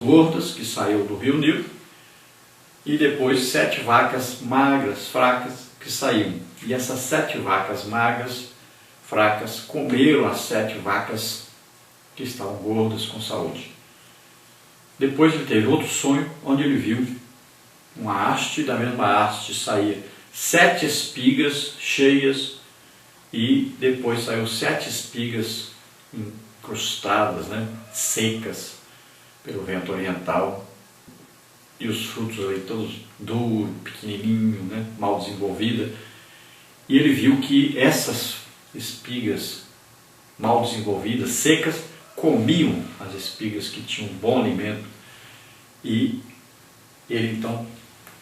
gordas que saíram do rio Nilo e depois 7 vacas magras, fracas, que saíram. E essas 7 vacas magras, fracas, comeram as 7 vacas que estavam gordas com saúde. Depois ele teve outro sonho, onde ele viu uma haste, da mesma haste saía 7 espigas cheias e depois saiu 7 espigas incrustadas, secas pelo vento oriental, e os frutos ali todos duros, pequenininhos, mal desenvolvidos. E ele viu que essas espigas mal desenvolvidas, secas, comiam as espigas que tinham um bom alimento. E ele então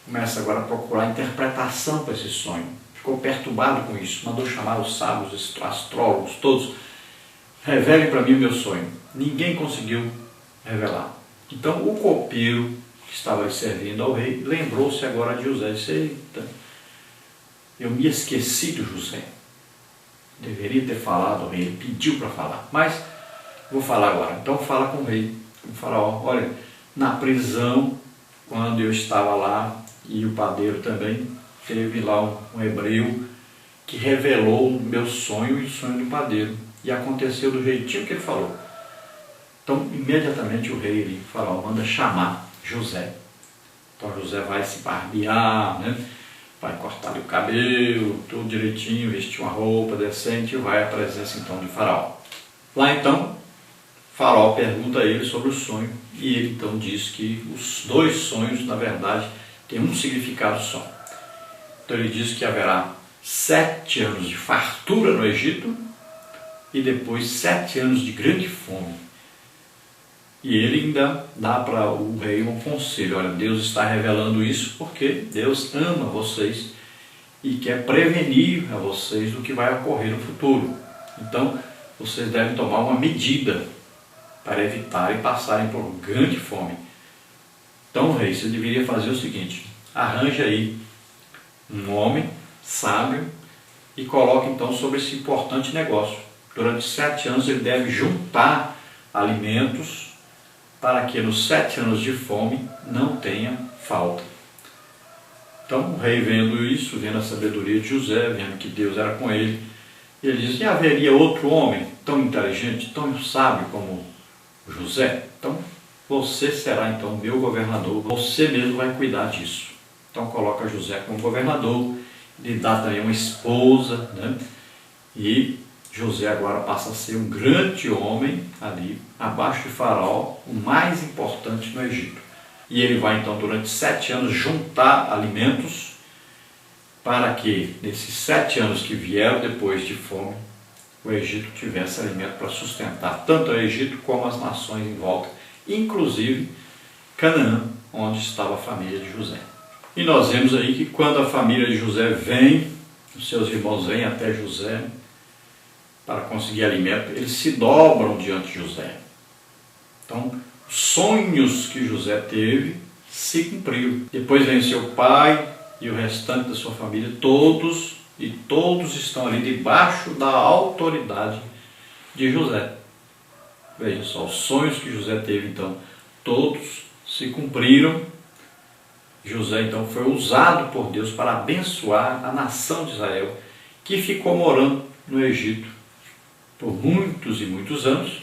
começa agora a procurar interpretação para esse sonho. Ficou perturbado com isso, mandou chamar os sábios, os astrólogos, todos. Revelem para mim o meu sonho. Ninguém conseguiu revelar. Então o copeiro que estava ali servindo ao rei lembrou-se agora de José. Disse: eita, eu me esqueci de José. Deveria ter falado ao rei, ele pediu para falar, mas vou falar agora. Então fala com o rei, com o faraó: olha, na prisão, quando eu estava lá, e o padeiro também, teve lá um hebreu que revelou o meu sonho e o sonho do padeiro. E aconteceu do jeitinho que ele falou. Então, imediatamente o rei, o faraó, manda chamar José. Então José vai se barbear, vai cortar o cabelo, tudo direitinho, vestir uma roupa decente e vai à presença então de faraó. Lá então, faraó pergunta a ele sobre o sonho e ele então diz que os 2 sonhos, na verdade, têm um significado só. Então ele diz que haverá 7 anos de fartura no Egito e depois 7 anos de grande fome. E ele ainda dá para o rei um conselho: olha, Deus está revelando isso porque Deus ama vocês e quer prevenir a vocês do que vai ocorrer no futuro. Então, vocês devem tomar uma medida para evitarem passarem por grande fome. Então, rei, você deveria fazer o seguinte: arranje aí um homem sábio e coloque então sobre esse importante negócio. Durante 7 anos ele deve juntar alimentos para que nos 7 anos de fome não tenha falta. Então o rei, vendo isso, vendo a sabedoria de José, vendo que Deus era com ele, ele diz: e haveria outro homem tão inteligente, tão sábio como José? Então você será então meu governador, você mesmo vai cuidar disso. Então coloca José como governador, lhe dá também uma esposa, e José agora passa a ser um grande homem ali, abaixo de Faraó, o mais importante no Egito. E ele vai então durante 7 anos juntar alimentos para que nesses 7 anos que vieram depois de fome, o Egito tivesse alimento para sustentar tanto o Egito como as nações em volta, inclusive Canaã, onde estava a família de José. E nós vemos aí que quando a família de José vem, os seus irmãos vêm até José para conseguir alimento, eles se dobram diante de José. Então, os sonhos que José teve se cumpriram. Depois vem seu pai e o restante da sua família, todos estão ali debaixo da autoridade de José. Vejam só, os sonhos que José teve, então, todos se cumpriram. José, então, foi usado por Deus para abençoar a nação de Israel, que ficou morando no Egito por muitos e muitos anos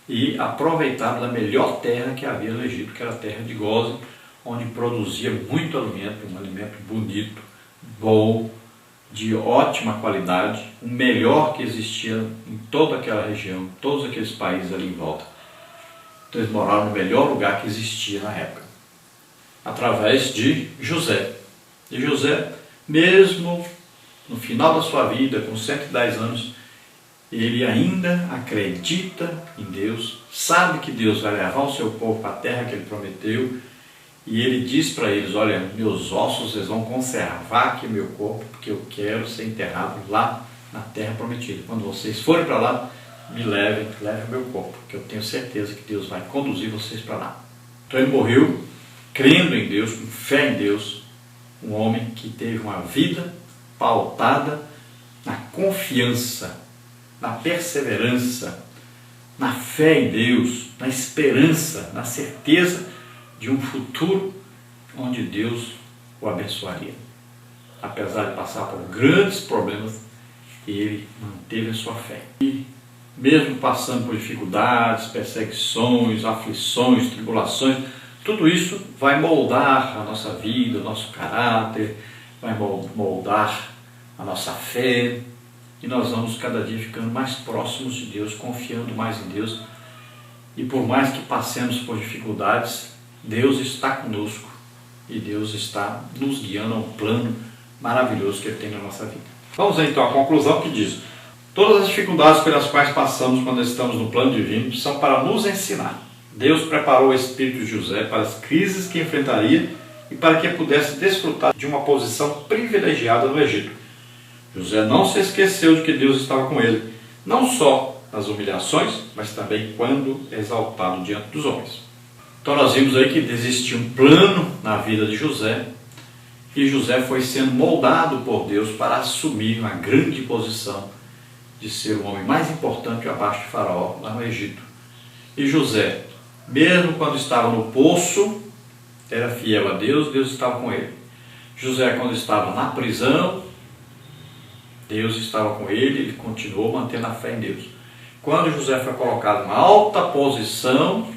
e aproveitaram da melhor terra que havia no Egito, que era a terra de Gósen, onde produzia muito alimento, um alimento bonito, bom, de ótima qualidade, o melhor que existia em toda aquela região, todos aqueles países ali em volta. Então eles moraram no melhor lugar que existia na época, através de José. E José, mesmo no final da sua vida, com 110 anos, ele ainda acredita em Deus, sabe que Deus vai levar o seu povo para a terra que ele prometeu, e ele diz para eles: olha, meus ossos vocês vão conservar aqui meu corpo, porque eu quero ser enterrado lá na terra prometida. Quando vocês forem para lá, me levem o meu corpo, porque eu tenho certeza que Deus vai conduzir vocês para lá. Então ele morreu crendo em Deus, com fé em Deus, um homem que teve uma vida pautada na confiança, na perseverança, na fé em Deus, na esperança, na certeza de um futuro onde Deus o abençoaria. Apesar de passar por grandes problemas, ele manteve a sua fé. E mesmo passando por dificuldades, perseguições, aflições, tribulações, tudo isso vai moldar a nossa vida, o nosso caráter, vai moldar a nossa fé, e nós vamos cada dia ficando mais próximos de Deus, confiando mais em Deus. E por mais que passemos por dificuldades, Deus está conosco e Deus está nos guiando a um plano maravilhoso que Ele tem na nossa vida. Vamos então à conclusão que diz: todas as dificuldades pelas quais passamos quando estamos no plano divino são para nos ensinar. Deus preparou o espírito de José para as crises que enfrentaria e para que pudesse desfrutar de uma posição privilegiada no Egito. José não se esqueceu de que Deus estava com ele, não só nas humilhações, mas também quando exaltado diante dos homens. Então nós vimos aí que existia um plano na vida de José, e José foi sendo moldado por Deus para assumir uma grande posição de ser o homem mais importante abaixo de Faraó lá no Egito. E José, mesmo quando estava no poço, era fiel a Deus, Deus estava com ele. José, quando estava na prisão, Deus estava com ele, ele continuou mantendo a fé em Deus. Quando José foi colocado em uma alta posição,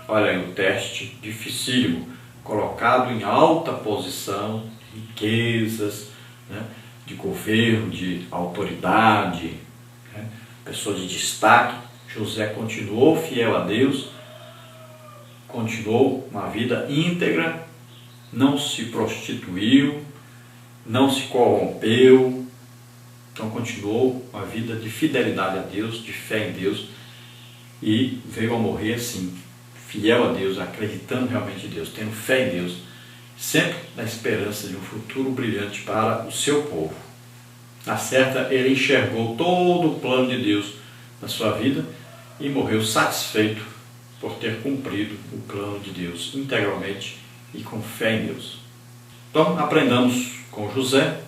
olha aí o teste dificílimo, colocado em alta posição, riquezas, né, de governo, de autoridade, né, pessoa de destaque, José continuou fiel a Deus, continuou uma vida íntegra, não se prostituiu, não se corrompeu, então continuou uma vida de fidelidade a Deus, de fé em Deus, e veio a morrer assim, fiel a Deus, acreditando realmente em Deus, tendo fé em Deus, sempre na esperança de um futuro brilhante para o seu povo. Na certa, ele enxergou todo o plano de Deus na sua vida e morreu satisfeito por ter cumprido o plano de Deus integralmente e com fé em Deus. Então, aprendamos com José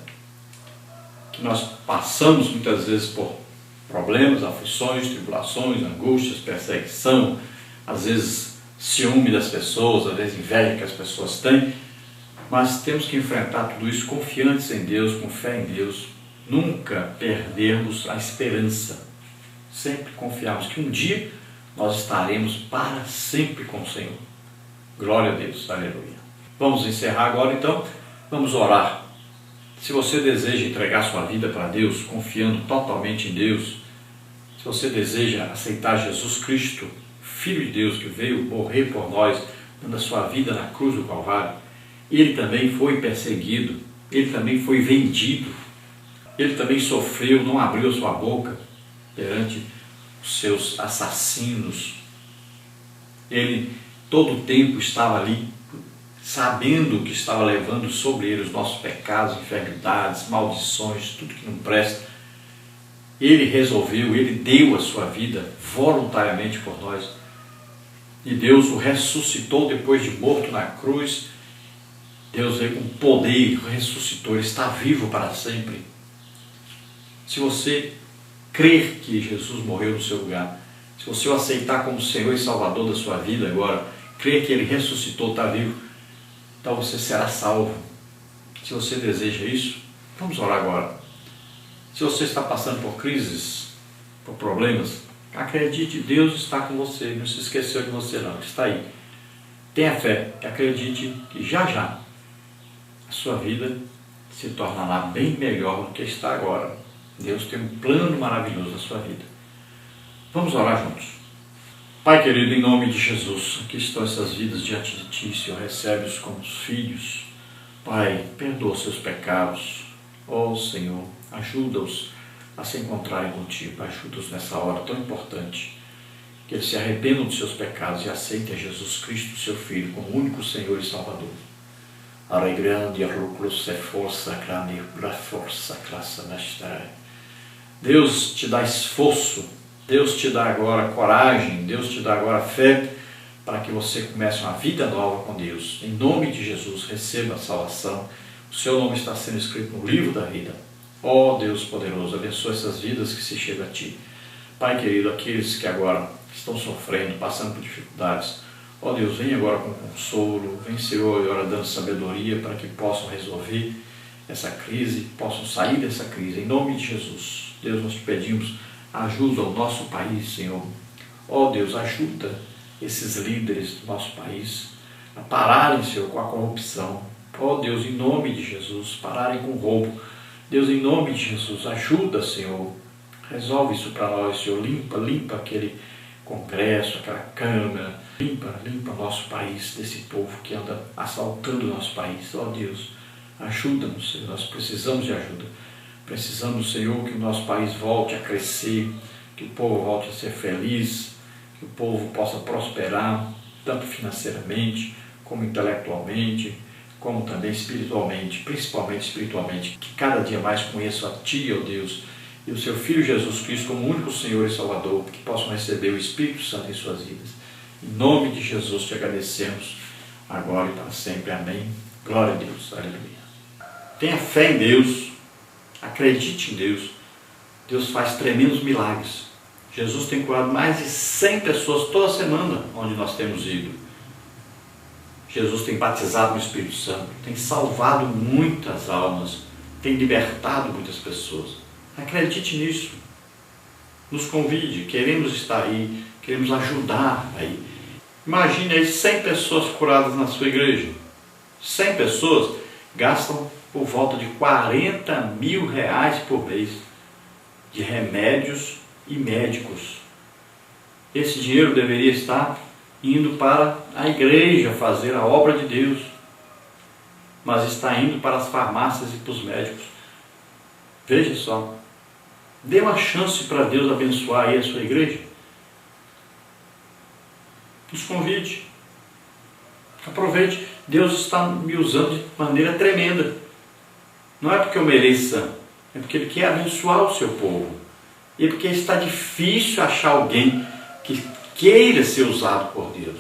que nós passamos muitas vezes por problemas, aflições, tribulações, angústias, perseguição, às vezes ciúme das pessoas, às vezes inveja que as pessoas têm, mas temos que enfrentar tudo isso confiantes em Deus, com fé em Deus, nunca perdermos a esperança, sempre confiarmos que um dia nós estaremos para sempre com o Senhor. Glória a Deus, aleluia. Vamos encerrar agora então, vamos orar. Se você deseja entregar sua vida para Deus, confiando totalmente em Deus, se você deseja aceitar Jesus Cristo, Filho de Deus, que veio morrer por nós, dando a sua vida na cruz do Calvário, ele também foi perseguido, ele também foi vendido, ele também sofreu, não abriu a sua boca perante os seus assassinos. Ele todo o tempo estava ali, sabendo que estava levando sobre ele os nossos pecados, enfermidades, maldições, tudo que não presta. Ele resolveu, ele deu a sua vida voluntariamente por nós. E Deus o ressuscitou depois de morto na cruz. Deus veio com poder, ressuscitou, ele está vivo para sempre. Se você crer que Jesus morreu no seu lugar, se você o aceitar como Senhor e Salvador da sua vida agora, crer que ele ressuscitou, está vivo, então você será salvo. Se você deseja isso, vamos orar agora. Se você está passando por crises, por problemas, acredite, Deus está com você, não se esqueceu de você não, Ele está aí. Tenha fé, acredite que já já a sua vida se tornará bem melhor do que está agora. Deus tem um plano maravilhoso na sua vida. Vamos orar juntos. Pai querido, em nome de Jesus, aqui estão essas vidas diante de Ti, Senhor, recebe-os como os filhos. Pai, perdoa seus pecados. Ó Senhor, ajuda-os a se encontrarem contigo, ajuda-os nessa hora tão importante, que eles se arrependam dos seus pecados e aceitem Jesus Cristo, seu Filho, como único Senhor e Salvador. Deus te dá esforço, Deus te dá agora coragem, Deus te dá agora fé, para que você comece uma vida nova com Deus. Em nome de Jesus, receba a salvação. O seu nome está sendo escrito no livro da vida. Ó Deus poderoso, abençoa essas vidas que se chegam a Ti. Pai querido, aqueles que agora estão sofrendo, passando por dificuldades, ó Deus, vem agora com consolo, vem, Senhor, agora dando sabedoria para que possam resolver essa crise, possam sair dessa crise, em nome de Jesus. Deus, nós te pedimos ajuda ao nosso país, Senhor. Ó Deus, ajuda esses líderes do nosso país a pararem, Senhor, com a corrupção. Ó Deus, em nome de Jesus, pararem com o roubo. Deus, em nome de Jesus, ajuda, Senhor. Resolve isso para nós, Senhor. Limpa aquele Congresso, aquela Câmara. Limpa nosso país desse povo que anda assaltando o nosso país. Ó Deus, ajuda-nos, Senhor. Nós precisamos de ajuda. Precisamos, Senhor, que o nosso país volte a crescer, que o povo volte a ser feliz, que o povo possa prosperar, tanto financeiramente, como intelectualmente, como também espiritualmente, principalmente espiritualmente. Que cada dia mais conheçam a Ti, ó Deus, e o Seu Filho Jesus Cristo como único Senhor e Salvador, que possam receber o Espírito Santo em suas vidas. Em nome de Jesus te agradecemos, agora e para sempre. Amém. Glória a Deus. Aleluia. Tenha fé em Deus, acredite em Deus. Deus faz tremendos milagres. Jesus tem curado mais de 100 pessoas toda semana onde nós temos ido. Jesus tem batizado no Espírito Santo, tem salvado muitas almas, tem libertado muitas pessoas. Acredite nisso. Nos convide, queremos estar aí, queremos ajudar aí. Imagine aí 100 pessoas curadas na sua igreja. 100 pessoas gastam por volta de R$40 mil por mês de remédios e médicos. Esse dinheiro deveria estar indo para a igreja fazer a obra de Deus, mas está indo para as farmácias e para os médicos. Veja só, dê uma chance para Deus abençoar aí a sua igreja. Nos convide, aproveite. Deus está me usando de maneira tremenda. Não é porque eu mereça, é porque Ele quer abençoar o seu povo. E porque está difícil achar alguém que queira ser usado por Deus.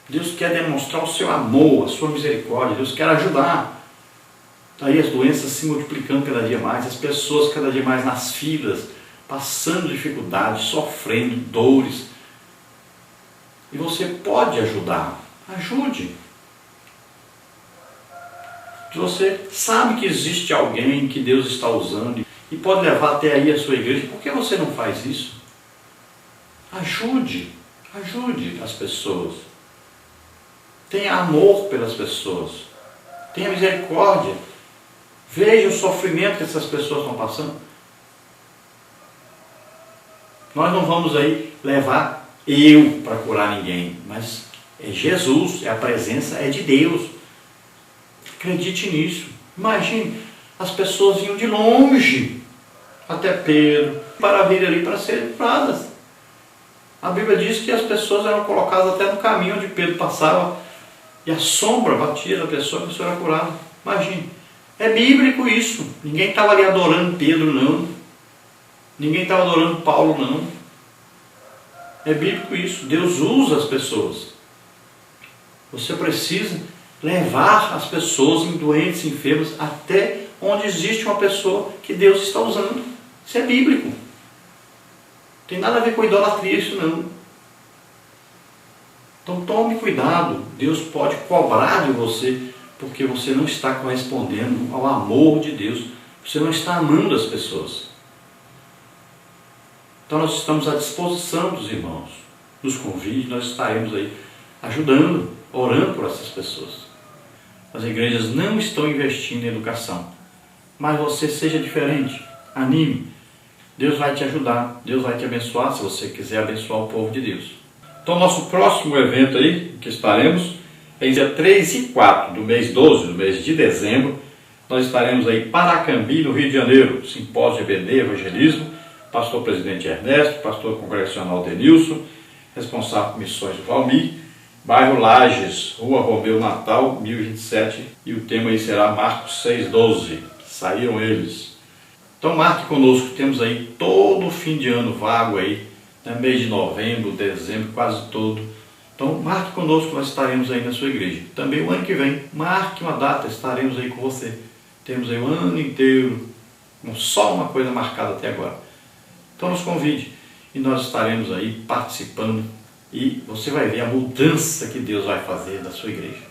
Deus quer demonstrar o seu amor, a sua misericórdia. Deus quer ajudar. Está aí as doenças se multiplicando cada dia mais, as pessoas cada dia mais nas filas, passando dificuldades, sofrendo dores. E você pode ajudar. Ajude. Se você sabe que existe alguém que Deus está usando e pode levar até aí a sua igreja, por que você não faz isso? Ajude as pessoas. Tenha amor pelas pessoas. Tenha misericórdia. Veja o sofrimento que essas pessoas estão passando. Nós não vamos aí levar eu para curar ninguém, mas é Jesus, é a presença, é de Deus. Acredite nisso. Imagine, as pessoas vinham de longe até Pedro para vir ali para serem curadas. A Bíblia diz que as pessoas eram colocadas até no caminho onde Pedro passava e a sombra batia na pessoa e a pessoa era curada. Imagine, é bíblico isso. Ninguém estava ali adorando Pedro, não. Ninguém estava adorando Paulo, não. É bíblico isso. Deus usa as pessoas. Você precisa levar as pessoas doentes, enfermas, até onde existe uma pessoa que Deus está usando. Isso é bíblico. Não tem nada a ver com idolatria isso não. Então tome cuidado. Deus pode cobrar de você porque você não está correspondendo ao amor de Deus. Você não está amando as pessoas. Então nós estamos à disposição dos irmãos. Nos convide, nós estaremos aí ajudando, orando por essas pessoas. As igrejas não estão investindo em educação. Mas você seja diferente. Anime. Deus vai te ajudar. Deus vai te abençoar se você quiser abençoar o povo de Deus. Então nosso próximo evento aí, que estaremos, é dia 3 e 4 do mês 12, do mês de dezembro. Nós estaremos aí em Paracambi, no Rio de Janeiro. Simpósio EBD, Evangelismo. Pastor Presidente Ernesto, Pastor Congregacional Denilson, responsável por missões do Valmir, bairro Lages, Rua Romeu Natal, 1027, e o tema aí será Marcos 6,12. Saíram eles. Então marque conosco, temos aí todo o fim de ano vago aí, né, mês de novembro, dezembro, quase todo. Então marque conosco, nós estaremos aí na sua igreja. Também o ano que vem, marque uma data, estaremos aí com você. Temos aí o ano inteiro, com só uma coisa marcada até agora. Então nos convide e nós estaremos aí participando e você vai ver a mudança que Deus vai fazer da sua igreja.